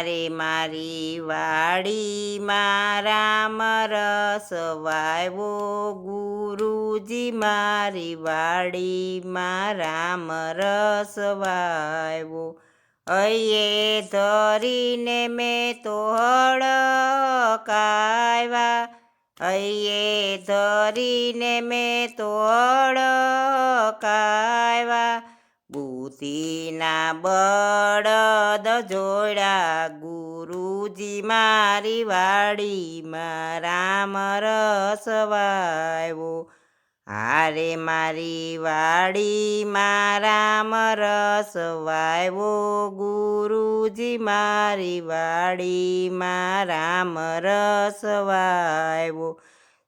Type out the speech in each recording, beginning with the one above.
આરે મારી વાડીમાં રામ રસ વાવ્યો, ગુરુજી મારી વાડીમાં રામ રસ વાવ્યો. હૈયે ધરીને મેં તો હળકાવ્યા, હૈયે ધરીને મેં તો હળકાવ્યા. બુદ્ધિના બળદ જોડ્યા, ગુરુજી મારી વાડીમાં રામ રસ વાવ્યો. હારે મારી વાડીમાં રામ રસ વાવ્યો, ગુરુજી મારી વાડીમાં રામ રસ વાવ્યો.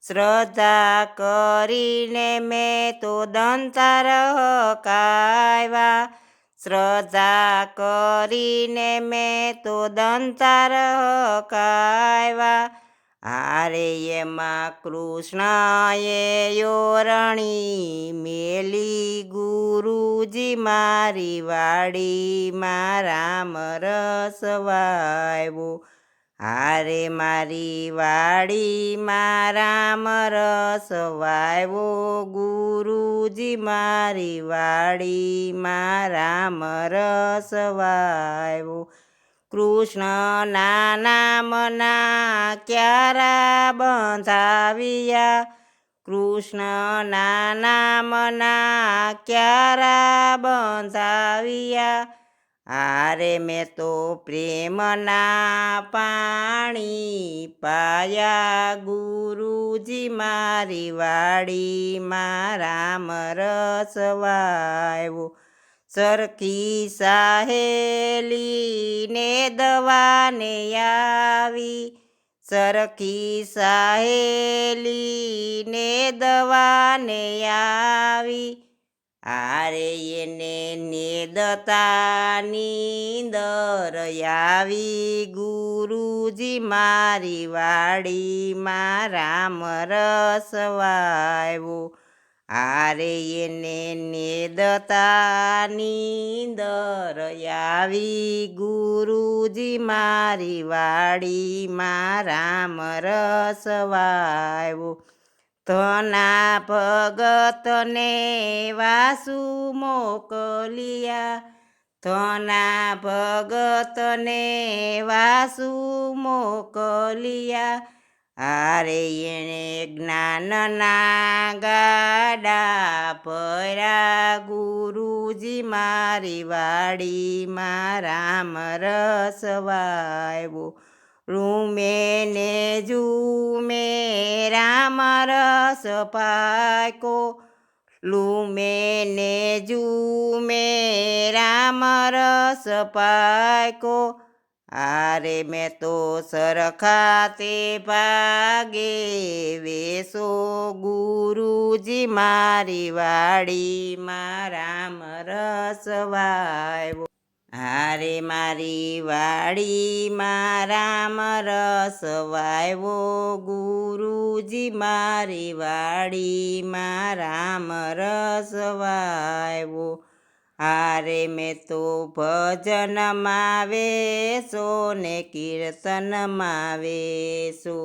શ્રદ્ધા કરીને મેં તો દંતાર હકાવ્યા, શ્રદ્ધા કરીને મેં તો દંતાર હકાવ્યા. હારે એમાં કૃષ્ણએ યોરણી મેલી, ગુરુજી મારી વાડીમાં રામ રસ વાવ્યો. હારે મારી વાડીમાં રામ રસ વાવ્યો, ગુરુજી મારી વાડીમાં રામ રસ વાવ્યો. કૃષ્ણના નામના ક્યારા બંધાવ્યા, કૃષ્ણના નામના ક્યારા બંધાવ્યા. હારે મેં તો પ્રેમના પાણી પાયા, ગુરુજી મારી વાડીમાં રામ રસ વાવ્યો. સરખી સહેલીને દવાને આવી, સરખી સહેલીને દવાને આવી. હારે એને નેદતા નીંદર આવી, ગુરુજી મારી વાડીમાં રામ રસ વાવ્યો. હારે એને નેદતા નીંદર આવી, ગુરુજી મારી વાડીમાં રામ રસ વાવ્યો. ધના ભગતને વાસુ મોકલિયા, ધના ભગતને વાસુ મોકલિયા. હારે એણે જ્ઞાનના ગાડા ભર્યા, ગુરુજી મારી વાડીમાં રામ રસ વાવ્યો. રૂમે ને ઝૂમે રામ રસ પાકો, લૂમે ને ઝૂમે રામ રસ પાકો. હારે મેં તો સરખા તે ભાગે વેસો, ગુરુજી મારી વાડીમાં રામ રસ વાવ્યો. હારે મારી વાડીમાં રામ રસ વાવ્યો, ગુરુજી મારી વાડીમાં રામ રસ વાવ્યો. હારે મેં તો ભજનમાં વેસો ને કીર્તનમાં વેસો,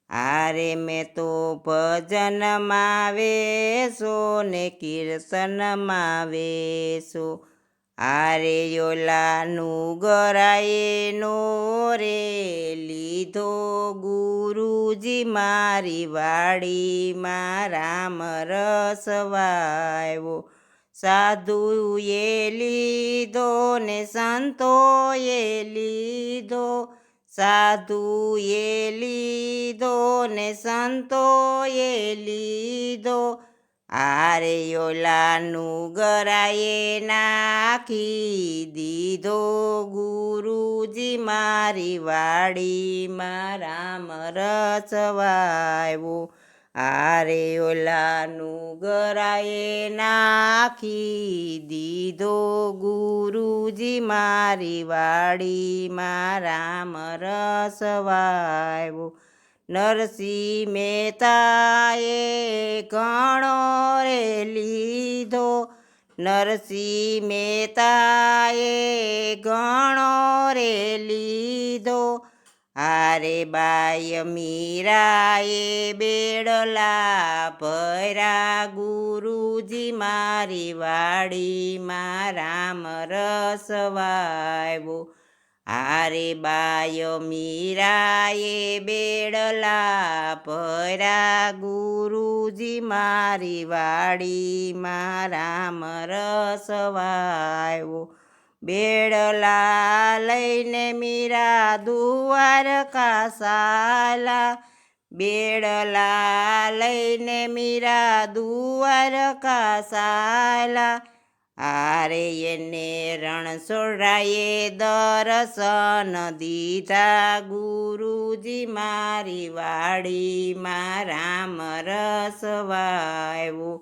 હારે મેં તો ભજનમાં વેસો ને કીર્તનમાં વેસો. હારે યોલાનું ગરાએ નો રે લીધો, ગુરુજી મારી વાડીમાં રામ રસ વાવ્યો. સાધુએ લીધો ને સંતોએ લીધો, સાધુએ લીધો ને સંતોએ લીધો. હારે યોલાનું ગરાએ નાખી દીધો, ગુરુજી મારી વાડીમાં રામ રસ વાવ્યો. હારે યોલાનું ગરાએ નાખી દીધો, ગુરુજી મારી વાડીમાં રામ રસ વાવ્યો. નરસિંહ મહેતાએ ઘણો રે લીધો, નરસિંહ મહેતાએ ઘણો રે લીધો, હારે બાય મીરાએ બેડલા ભર્યા, ગુરુજી મારી વાડીમાં રામ રસ વાવ્યો. હારે બાય મીરાએ બેડલા ભર્યા, ગુરુજી મારી વાડીમાં રામ રસ વાવ્યો. બેડલા લઈને મીરા દ્વારકા ચાલા, બેડલા લઈને મીરા દ્વારકા ચાલા, હારે એને રણછોડરાયે દર્શન દીધા, ગુરુજી મારી વાડીમાં રામ રસ વાવ્યો.